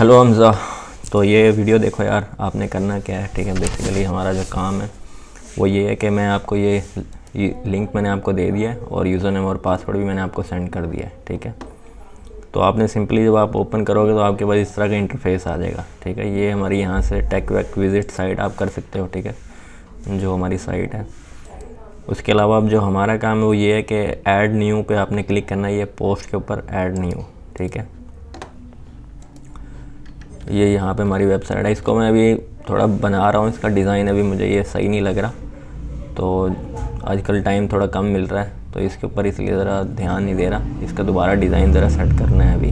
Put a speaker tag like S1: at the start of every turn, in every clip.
S1: Hello Hamza. तो ये video देखो यार, आपने करना क्या है, ठीक है। बेसिकली हमारा जो काम है वो ये है कि मैं आपको ये लिंक मैंने आपको दे दिया है और यूज़र नेम और पासवर्ड भी मैंने आपको सेंड कर दिया है, ठीक है। तो आपने सिंपली जब आप ओपन करोगे तो आपके पास इस तरह का इंटरफेस आ जाएगा, ठीक है। ये हमारी यहाँ से टेक वेक विजिट साइट आप कर सकते हो, ठीक है, जो हमारी साइट है। उसके अलावा अब जो हमारा काम है वो ये है कि ऐड न्यू पे आपने क्लिक करना है, ये पोस्ट के ऊपर ऐड न्यू, ठीक है। ये यहाँ पे हमारी वेबसाइट है। इसको मैं अभी थोड़ा बना रहा हूँ, इसका डिज़ाइन अभी मुझे ये सही नहीं लग रहा, तो आजकल टाइम थोड़ा कम मिल रहा है तो इसके ऊपर इसलिए ज़रा ध्यान नहीं दे रहा। इसका दोबारा डिज़ाइन ज़रा सेट करना है अभी,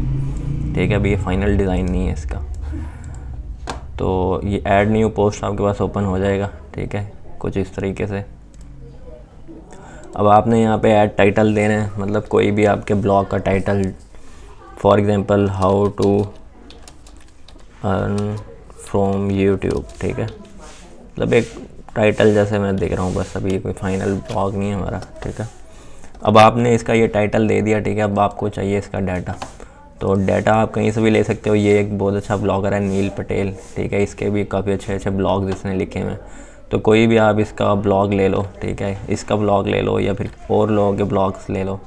S1: ठीक है। अभी ये फाइनल डिज़ाइन नहीं है इसका। तो ये ऐड न्यू पोस्ट आपके पास ओपन हो जाएगा, ठीक है, कुछ इस तरीके से। अब आपने यहाँ पे ऐड टाइटल देना है, मतलब कोई भी आपके ब्लॉग का title, for example how to earn from YouTube, ठीक है। मतलब एक टाइटल जैसे मैं देख रहा हूँ, बस अभी कोई फाइनल ब्लॉग नहीं है हमारा, ठीक है। अब आपने इसका ये टाइटल दे दिया, ठीक है। अब आपको चाहिए इसका डाटा, तो डाटा आप कहीं से भी ले सकते हो। ये एक बहुत अच्छा ब्लॉगर है नील पटेल, ठीक है। इसके भी काफ़ी अच्छे अच्छे ब्लॉग्स इसने लिखे हुए हैं, तो कोई भी आप इसका ब्लॉग ले लो, ठीक है। इसका ब्लॉग ले लो या फिर और लोगों के ब्लॉग्स ले लो।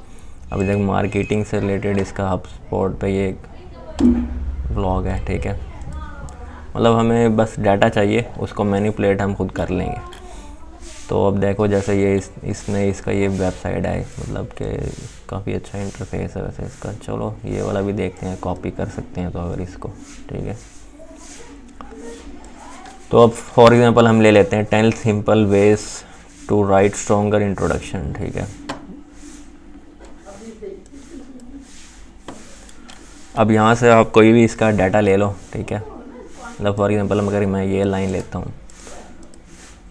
S1: अभी तक मार्केटिंग से रिलेटेड इसका HubSpot पे ये एक ब्लॉग है, ठीक है। मतलब हमें बस डाटा चाहिए, उसको मैनिपुलेट हम खुद कर लेंगे। तो अब देखो जैसे ये इसने इसका ये वेबसाइट है, मतलब कि काफ़ी अच्छा इंटरफेस है वैसे इसका। चलो ये वाला भी देखते हैं, कॉपी कर सकते हैं तो अगर इसको, ठीक है। तो अब फॉर एग्जांपल हम ले लेते हैं 10 simple ways to write stronger introduction, ठीक है। अब यहाँ से आप कोई भी इसका डाटा ले लो, ठीक है। मतलब फॉर एग्जांपल अगर मैं ये लाइन लेता हूँ,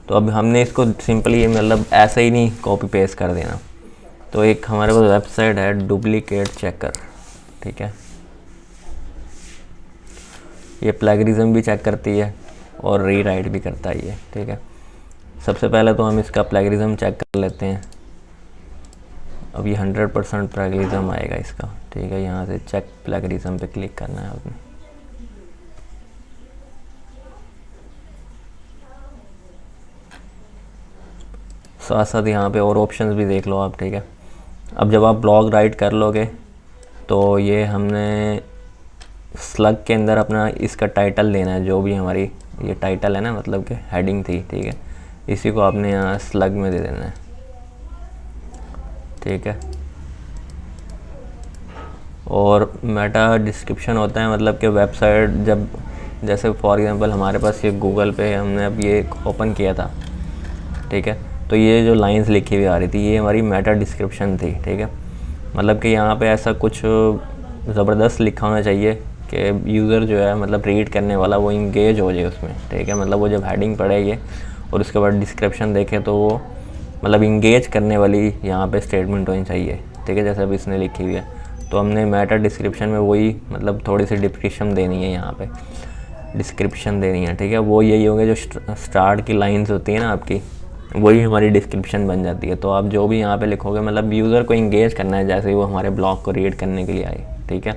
S1: तो अब हमने इसको सिंपली मतलब ऐसे ही नहीं कॉपी पेस्ट कर देना। तो एक हमारे पास वेबसाइट है डुप्लीकेट चेकर, ठीक है। ये प्लेगरिज्म भी चेक करती है और रीराइट भी करता है ये, ठीक है। सबसे पहले तो हम इसका प्लेगरिज्म चेक कर लेते हैं। अब ये 100% प्लेगरिज्म आएगा इसका, ठीक है। यहाँ से चेक प्लेगरिज्म पे क्लिक करना है आपने। साथ साथ यहाँ पे और ऑप्शंस भी देख लो आप, ठीक है। अब जब आप ब्लॉग राइट कर लोगे तो ये हमने स्लग के अंदर अपना इसका टाइटल देना है, जो भी हमारी ये टाइटल है ना, मतलब कि हेडिंग थी, ठीक है। इसी को आपने यहाँ स्लग में दे देना है, ठीक है। और मेटा डिस्क्रिप्शन होता है, मतलब कि वेबसाइट जब जैसे फॉर एग्जांपल हमारे पास ये गूगल पे हमने अब ये ओपन किया था, ठीक है। तो ये जो लाइंस लिखी हुई आ रही थी ये हमारी मेटा डिस्क्रिप्शन थी, ठीक है। मतलब कि यहाँ पे ऐसा कुछ ज़बरदस्त लिखा होना चाहिए कि यूज़र जो है, मतलब रीड करने वाला, वो इंगेज हो जाए उसमें, ठीक है। मतलब वो जब हेडिंग पढ़ेगी और उसके बाद डिस्क्रिप्शन देखे तो वो मतलब इंगेज करने वाली यहाँ पे स्टेटमेंट होनी चाहिए, ठीक है, जैसे अब इसने लिखी हुई है। तो हमने मेटा डिस्क्रिप्शन में वही मतलब थोड़ी सी डिस्क्रिप्शन देनी है, यहाँ पे डिस्क्रिप्शन देनी है, ठीक है। वो यही होंगे जो स्टार्ट की लाइन्स होती है ना आपकी, वही हमारी डिस्क्रिप्शन बन जाती है। तो आप जो भी यहाँ पे लिखोगे, मतलब यूज़र को इंगेज करना है जैसे ही वो हमारे ब्लॉग को रीड करने के लिए आए, ठीक है।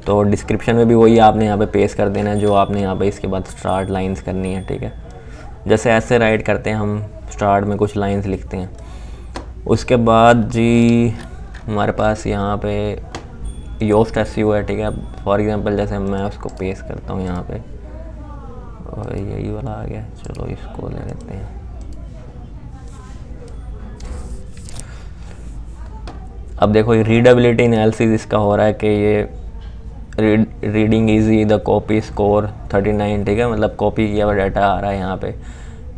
S1: तो डिस्क्रिप्शन में भी वही आपने यहाँ पे पेस्ट कर देना है जो आपने यहाँ पे इसके बाद स्टार्ट लाइंस करनी है, ठीक है। जैसे ऐसे राइट करते हैं हम, स्टार्ट में कुछ लाइंस लिखते हैं। उसके बाद जी हमारे पास यहाँ पे योस्ट एसईओ है, ठीक है। फॉर एग्जांपल जैसे मैं उसको पेस्ट करता हूँ यहाँ पे, और यही वाला आ गया, चलो इसको ले लेते हैं। अब देखो ये रीडेबिलिटी एनालिसिस इसका हो रहा है कि ये reading easy, the copy score 39, ठीक है। मतलब कॉपी किया हुआ डाटा आ रहा है यहाँ पे।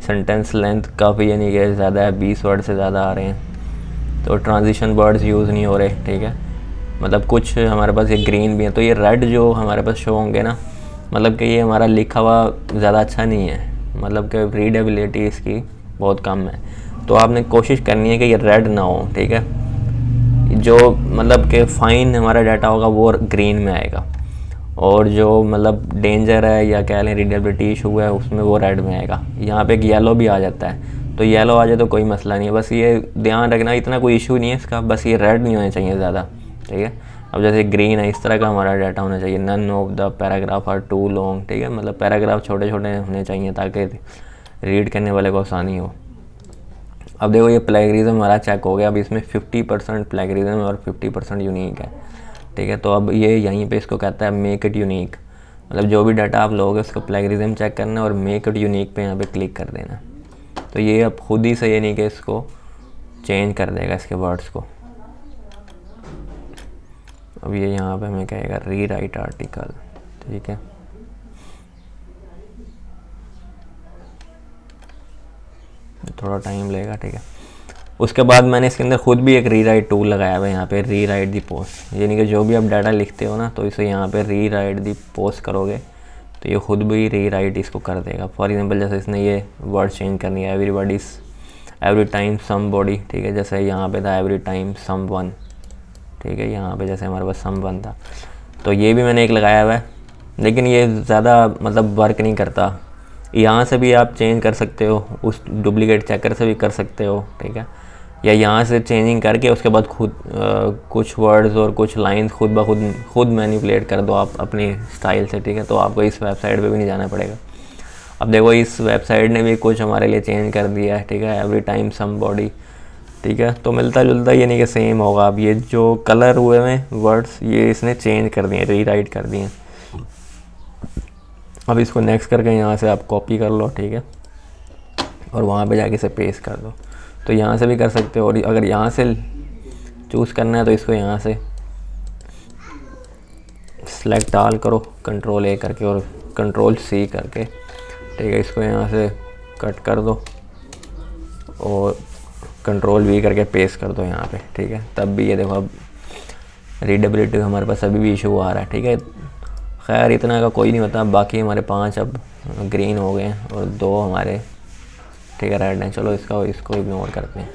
S1: सेंटेंस लेंथ काफ़ी यानी कि ज़्यादा है, 20 वर्ड से ज़्यादा आ रहे हैं। तो ट्रांजिशन वर्ड्स यूज़ नहीं हो रहे, ठीक है। मतलब कुछ हमारे पास ये ग्रीन भी है, तो ये रेड जो हमारे पास शो होंगे ना, मतलब कि ये हमारा लिखा हुआ ज़्यादा अच्छा नहीं है, मतलब कि रीडेबिलिटी इसकी बहुत कम है। तो आपने कोशिश करनी है कि ये रेड ना हो, ठीक है। जो मतलब कि फ़ाइन हमारा डाटा होगा वो ग्रीन में आएगा, और जो मतलब डेंजर है या कह लें रीडेबिलिटी इशू है उसमें वो रेड में आएगा। यहाँ पे एक येलो भी आ जाता है, तो येलो आ जाए तो कोई मसला नहीं है। बस ये ध्यान रखना, इतना कोई इशू नहीं है इसका, बस ये रेड नहीं होने चाहिए ज़्यादा, ठीक है। अब जैसे ग्रीन है, इस तरह का हमारा डाटा होना चाहिए। None of the paragraph are too long, ठीक है, मतलब पैराग्राफ छोटे छोटे होने चाहिए ताकि रीड करने वाले को आसानी हो। अब देखो ये प्लेगरिज्म हमारा चेक हो गया। अब इसमें 50% प्लेगरिज्म है और 50% यूनिक है, ठीक है। तो अब ये यहीं पे इसको कहता है मेक इट यूनिक, मतलब जो भी डाटा आप लोगे उसको प्लेगरिज्म चेक करना है और मेक इट यूनिक पे यहाँ पे क्लिक कर देना। तो ये अब खुद ही से ये नहीं कि इसको चेंज कर देगा इसके वर्ड्स को। अब ये यहाँ पे हमें कहेगा री राइट आर्टिकल, ठीक है। थोड़ा टाइम लेगा, ठीक है। उसके बाद मैंने इसके अंदर खुद भी एक री राइट टूल लगाया हुआ है यहाँ पे, री राइट दी पोस्ट, यानी कि जो भी आप डाटा लिखते हो ना तो इसे यहाँ पे री राइट दी पोस्ट करोगे तो ये खुद भी री राइट इसको कर देगा। फॉर एग्जांपल जैसे इसने ये वर्ड चेंज करनी है, everybody every time somebody, ठीक है। जैसे यहाँ पे था एवरी टाइम सम वन, ठीक है। यहाँ पे जैसे हमारे पास सम वन था, तो ये भी मैंने एक लगाया हुआ है, लेकिन ये ज़्यादा मतलब वर्क नहीं करता। यहाँ से भी आप चेंज कर सकते हो, उस डुप्लीकेट चेकर से भी कर सकते हो, ठीक है। या यहाँ से चेंजिंग करके उसके बाद खुद कुछ वर्ड्स और कुछ लाइंस खुद ब खुद मैनिपुलेट कर दो आप अपनी स्टाइल से, ठीक है। तो आपको इस वेबसाइट पे भी नहीं जाना पड़ेगा। अब देखो इस वेबसाइट ने भी कुछ हमारे लिए चेंज कर दिया है, ठीक है। एवरी टाइम सम बॉडी, ठीक है। तो मिलता जुलता ये नहीं कि सेम होगा। अब ये जो कलर हुए हैं वर्ड्स ये इसने चेंज कर दिए, रीराइट कर दिए। अब इसको नेक्स्ट करके यहाँ से आप कॉपी कर लो, ठीक है, और वहाँ पे जाके इसे पेस्ट कर दो। तो यहाँ से भी कर सकते हो, और अगर यहाँ से चूज़ करना है तो इसको यहाँ से सेलेक्ट ऑल करो, कंट्रोल ए करके और कंट्रोल सी करके, ठीक है। इसको यहाँ से कट कर दो और कंट्रोल वी करके पेस्ट कर दो यहाँ पे, ठीक है। तब भी ये देखो अब रीडेबिलिटी हमारे पास अभी भी इशू आ रहा है, ठीक है। खैर इतना का कोई नहीं होता। बाकी हमारे 5 अब ग्रीन हो गए हैं और 2 हमारे, ठीक है, रेड हैं। चलो इसको इग्नोर करते हैं।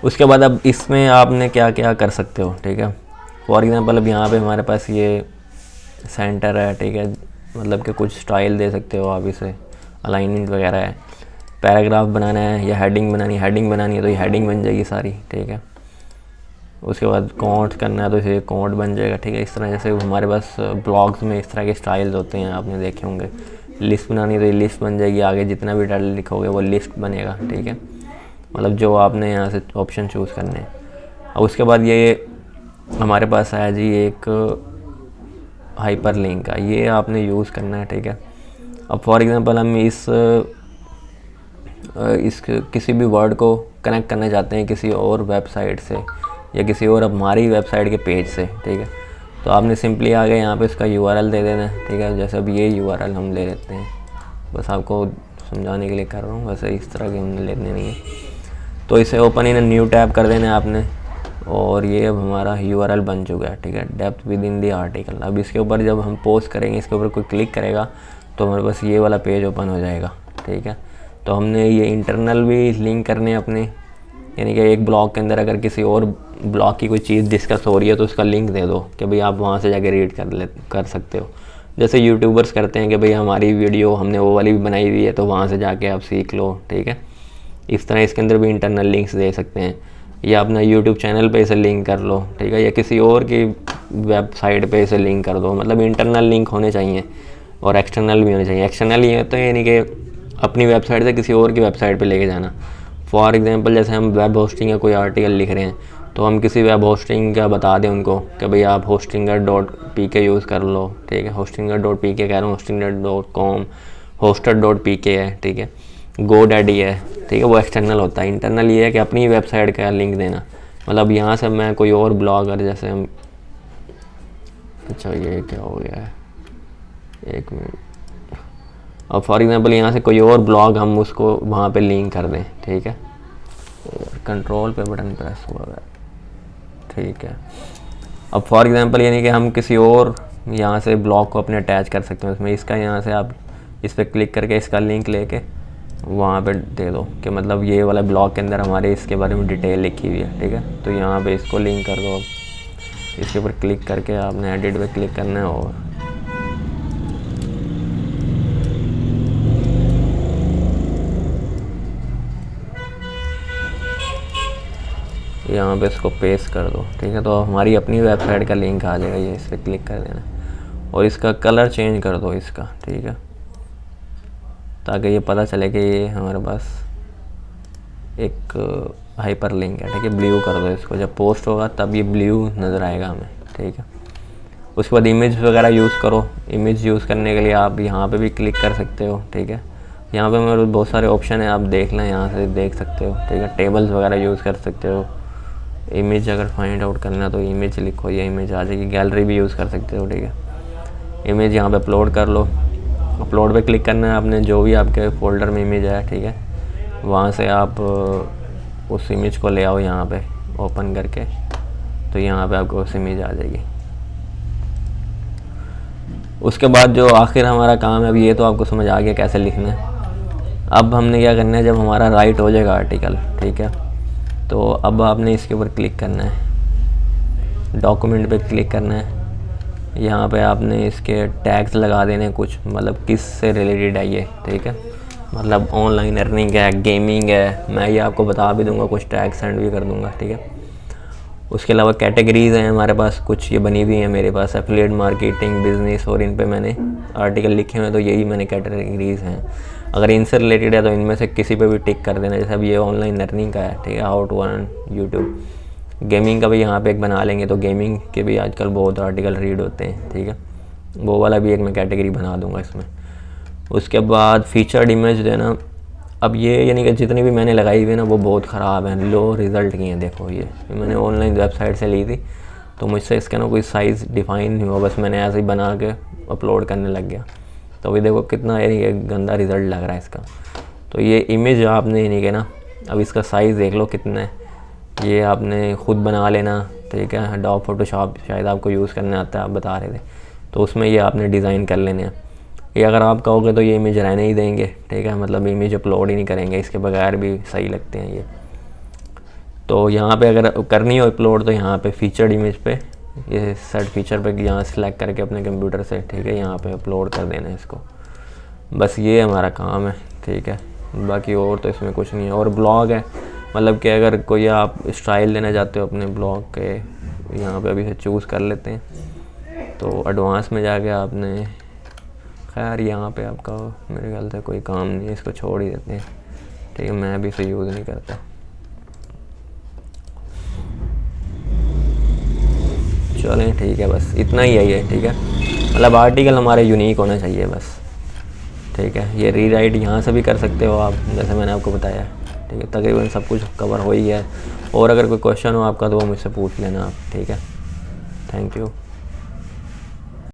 S1: उसके बाद अब इसमें आपने क्या क्या कर सकते हो, ठीक है। फॉर एग्जांपल अब यहाँ पे हमारे पास ये सेंटर है, ठीक है, मतलब कि कुछ स्टाइल दे सकते हो आप इसे, अलाइनमेंट वगैरह है। पैराग्राफ बनाना है या हेडिंग बनानी है तो ये हेडिंग बन जाएगी सारी, ठीक है। उसके बाद काउंट करना है तो इसे काउंट बन जाएगा, ठीक है। इस तरह जैसे हमारे पास ब्लॉग्स में इस तरह के स्टाइल्स होते हैं, आपने देखे होंगे। लिस्ट बनानी है तो ये लिस्ट बन जाएगी, आगे जितना भी डाटा लिखोगे वो लिस्ट बनेगा, ठीक है। मतलब जो आपने यहाँ से ऑप्शन चूज़ करने हैं। अब उसके बाद ये हमारे पास है जी एक हाइपर लिंक का, ये आपने यूज़ करना है, ठीक है। अब फॉर एग्ज़ाम्पल हम इस किसी भी वर्ड को कनेक्ट करना चाहते हैं किसी और वेबसाइट से या किसी और हमारी वेबसाइट के पेज से, ठीक है। तो आपने सिंपली आगे यहाँ पे इसका URL दे देना है, ठीक है। जैसे अब ये URL हम ले लेते हैं, बस आपको समझाने के लिए कर रहा हूँ, वैसे इस तरह के हमने लेने नहीं है। तो इसे ओपन इन न्यू टैब कर देना है आपने, और ये अब हमारा URL बन चुका है, ठीक है। Depth with in the article. अब इसके ऊपर जब हम पोस्ट करेंगे, इसके ऊपर कोई क्लिक करेगा तो हमारे पास ये वाला पेज ओपन हो जाएगा, ठीक है। तो हमने ये इंटरनल भी लिंक करने अपने, यानी कि एक ब्लॉग के अंदर अगर किसी और ब्लॉग की कोई चीज़ डिस्कस हो रही है तो उसका लिंक दे दो कि भाई आप वहाँ से जाके रीड कर सकते हो। जैसे यूट्यूबर्स करते हैं कि भाई हमारी वीडियो हमने वो वाली भी बनाई हुई है तो वहाँ से जाके आप सीख लो, ठीक है। इस तरह इसके अंदर भी इंटरनल लिंक्स दे सकते हैं, या अपना यूट्यूब चैनल पे इसे लिंक कर लो, ठीक है, या किसी और की वेबसाइट पे इसे लिंक कर दो। मतलब इंटरनल लिंक होने चाहिए और एक्सटर्नल भी होने चाहिए। एक्सटर्नल ये तो यानी कि अपनी वेबसाइट से किसी और की वेबसाइट पे लेके जाना। फॉर एग्जांपल जैसे हम वेब होस्टिंग का कोई आर्टिकल लिख रहे हैं तो हम किसी वेब होस्टिंग का बता दें उनको कि भाई आप hostinger.pk यूज़ कर लो, ठीक है। hostinger.pk कह रहा हूँ, hostinger.com, hoster.pk है, ठीक है। GoDaddy है, ठीक है, वो एक्सटर्नल होता है। इंटरनल ये है कि अपनी वेबसाइट का लिंक देना। मतलब यहाँ से मैं कोई और ब्लॉगर जैसे हम, अच्छा ये क्या हो गया है, एक मिनट। अब फॉर एग्जांपल यहाँ से कोई और ब्लॉग हम उसको वहाँ पे लिंक कर दें, ठीक है। कंट्रोल पे बटन प्रेस हुआ है, ठीक है। अब फॉर एग्जांपल यानी कि हम किसी और यहाँ से ब्लॉग को अपने अटैच कर सकते हैं उसमें। इसका यहाँ से आप इस पर क्लिक करके इसका लिंक लेके वहाँ पे दे दो कि मतलब ये वाला ब्लॉग के अंदर हमारे इसके बारे में डिटेल लिखी हुई है, ठीक है। तो यहाँ पे इसको लिंक कर दो। अब इसके ऊपर क्लिक करके आपने एडिट पे क्लिक करना है और यहाँ पे इसको पेस्ट कर दो, ठीक है। तो हमारी अपनी वेबसाइट का लिंक आ जाएगा, ये इस पर क्लिक कर देना और इसका कलर चेंज कर दो इसका, ठीक है, ताकि ये पता चले कि ये हमारे पास एक हाइपर लिंक है, ठीक है। ब्लू कर दो इसको, जब पोस्ट होगा तब ये ब्लू नज़र आएगा हमें, ठीक है। उसके बाद इमेज वगैरह यूज़ करो। इमेज यूज़ करने के लिए आप यहाँ पे भी क्लिक कर सकते हो, ठीक है। यहाँ पे मेरे बहुत सारे ऑप्शन है, आप देख लें, यहाँ से देख सकते हो, ठीक है। टेबल्स वगैरह यूज़ कर सकते हो। इमेज अगर फाइंड आउट करना तो इमेज लिखो, ये इमेज आ जाएगी। गैलरी भी यूज़ कर सकते हो, ठीक है। इमेज यहाँ पे अपलोड कर लो। अपलोड पे क्लिक करना है आपने, जो भी आपके फ़ोल्डर में इमेज है, ठीक है, वहाँ से आप उस इमेज को ले आओ यहाँ पे ओपन करके, तो यहाँ पे आपको उस इमेज आ जाएगी। उसके बाद जो आखिर हमारा काम है, अब ये तो आपको समझ आ गया कैसे लिखना है। अब हमने क्या करना है, जब हमारा राइट हो जाएगा आर्टिकल, ठीक है, तो अब आपने इसके ऊपर क्लिक करना है, डॉक्यूमेंट पे क्लिक करना है। यहाँ पे आपने इसके टैग्स लगा देने कुछ, मतलब किस से रिलेटेड है ये, ठीक है, मतलब ऑनलाइन अर्निंग है, गेमिंग है, मैं ये आपको बता भी दूंगा, कुछ टैग सेंड भी कर दूंगा, ठीक है। उसके अलावा कैटेगरीज़ हैं हमारे पास, कुछ ये बनी हुई हैं मेरे पास, एफिलिएट मार्केटिंग, बिज़नेस, और इन पे मैंने आर्टिकल लिखे हुए हैं, तो यही मैंने कैटेगरीज़ हैं। अगर इनसे रिलेटेड है तो इनमें से किसी पे भी टिक कर देना। जैसे अब ये ऑनलाइन अर्निंग का है, ठीक है, how to earn YouTube. Gaming का भी यहाँ पे एक बना लेंगे, तो गेमिंग के भी आजकल बहुत आर्टिकल रीड होते हैं, ठीक है, वो वाला भी एक मैं कैटेगरी बना दूँगा इसमें। उसके बाद फीचर्ड इमेज देना। अब ये यानी कि जितनी भी मैंने लगाई हुई है ना, वो बहुत ख़राब हैं, लो रिज़ल्ट की हैं। देखो ये मैंने ऑनलाइन वेबसाइट से ली थी, तो मुझसे इसका ना कोई साइज़ डिफ़ाइन नहीं हुआ, बस मैंने ऐसे ही बना के अपलोड करने लग गया। तो अभी देखो कितना यानी कि गंदा रिज़ल्ट लग रहा है इसका। तो ये इमेज आपने यानी कि ना, अब इसका साइज़ देख लो कितना है, ये आपने ख़ुद बना लेना, ठीक है। एडोब फोटोशॉप शायद आपको यूज़ करने आता है, आप बता रहे थे, तो उसमें ये आपने डिज़ाइन कर लेने हैं। ये अगर आप कहोगे तो ये इमेज रहने ही देंगे, ठीक है, मतलब इमेज अपलोड ही नहीं करेंगे, इसके बगैर भी सही लगते हैं ये। तो यहाँ पे अगर करनी हो अपलोड, तो यहाँ पे फीचर्ड इमेज पे, ये सेट फीचर पे यहाँ सेलेक्ट करके अपने कंप्यूटर से, ठीक है, यहाँ पे अपलोड कर देना है इसको। बस ये हमारा काम है, ठीक है, बाकी और तो इसमें कुछ नहीं है। और ब्लॉग है, मतलब कि अगर कोई आप स्टाइल लेना चाहते हो अपने ब्लॉग के, यहाँ पे अभी से चूज़ कर लेते हैं। तो एडवांस में जाके आपने, खैर यहाँ पे आपका मेरे ख्याल से कोई काम नहीं है, इसको छोड़ ही देते हैं, ठीक है, मैं भी इसे यूज़ नहीं करता। चलें ठीक है, बस इतना ही है ये, ठीक है, मतलब आर्टिकल हमारे यूनिक होना चाहिए बस, ठीक है। ये रीराइट यहाँ से भी कर सकते हो आप, जैसे मैंने आपको बताया, ठीक है। तकरीबन सब कुछ कवर हो ही है, और अगर कोई क्वेश्चन हो आपका तो वो मुझसे पूछ लेना आप, ठीक है। Thank you.